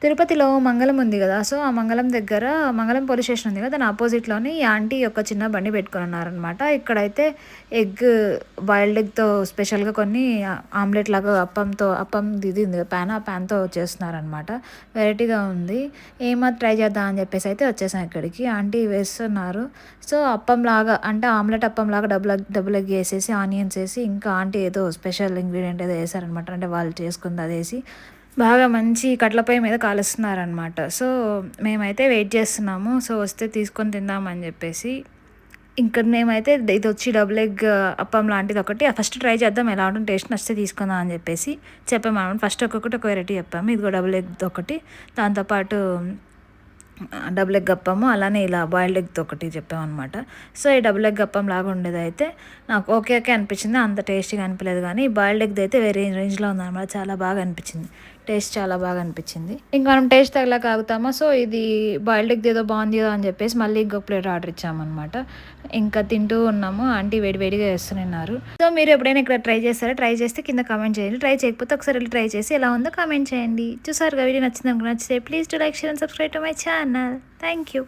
తిరుపతిలో మంగళం ఉంది గదా! సో, ఆ మంగళం దగ్గర మంగళం పోలీస్ స్టేషన్ ఉంది గదా! దాని అపోజిట్‌లోని ఈ ఆంటీ ఒక చిన్న బండి పెట్టుకొనున్నారనమాట. ఇక్కడైతే ఎగ్ బాయిల్డ్ ఎగ్‌తో స్పెషల్‌గా కొన్ని ఆమ్లెట్ లాగా అప్పంది ఇది ఉంది ప్యాన్, ఆ ప్యాన్‌తో చేస్తున్నారనమాట. వెరైటీగా ఉంది. ఏమో ట్రై చేద్దాం అని చెప్పేసయితే వచ్చేసాం ఇక్కడికి. ఆంటీ వేస్తున్నారు. సో, అప్పంలాగా అంటే ఆమ్లెట్ అప్పంలాగా డబుల్ ఎగ్ ఏసేసి, ఆనియన్స్ ఏసి, ఇంకా ఆంటీ ఏదో స్పెషల్ ఇంగ్రీడియంట్ ఏదో ఏసారనమాట. అంటే వాళ్ళు చేసుకుంది అదేసి బాగా మంచి కట్ల పొయ్యి మీద కాలుస్తున్నారనమాట. సో, మేమైతే వెయిట్ చేస్తున్నాము. సో, వస్తే తీసుకొని తిందామని జెప్పేసి. ఇంక మేమైతే ఇదొచ్చి double egg appam లాంటిదొకటి first try చేద్దాం ఎలా ఉంటుంది టేస్ట్ నచ్చితే తీసుకుందాం అని జెప్పేసి చెప్పామనమాట. ఫస్ట్ ఒక్కొక్కటి ఒక వెరైటీ చెప్పాము. ఇదిగో డబుల్ ఎగ్‌దొకటి, దాంతో పాటు డబుల్ ఎగ్ అప్పము, అలానే ఇలా బాయిల్డ్ ఎగ్‌తో ఒకటి చెప్పామనమాట. సో, ఈ డబుల్ ఎగ్ అప్పం లాగా ఉండేదైతే నాకు ఓకే అనిపించింది. అంత టేస్టీగా అనిపియలేదు గానీ, బాయిల్డ్ ఎగ్‌ది అయితే వేరే రేంజ్‌లో ఉందనమాట. చాలా బాగా అనిపించింది. టేస్ట్ చాలా బాగా అనిపించింది. ఇంక మనం టేస్ట్ తగిలాక ఆగుతామా, సో, ఇది బాయిల్డ్ ఎగ్‌ది ఏదో బావుంది కదా అని చెప్పేసి మళ్ళీ ఇంకొక ప్లేట్ ఆర్డర్ ఇచ్చామనమాట. ఇంకా తింటూ ఉన్నాము. ఆంటీ వేడి వేడిగా చేస్తున్నారు. సో, మీరు ఎప్పుడైనా ఇక్కడ ట్రై చేస్తారా? ట్రై చేస్తే కింద కామెంట్ చేయండి. ట్రై చేయకపోతే ఒకసారి వెళ్లి ట్రై చేసి ఎలా ఉందో కామెంట్ చేయండి. చూసారుగా వీడియో నచ్చిందనుకో నచ్చితే please do like, share and subscribe to my channel. Thank you.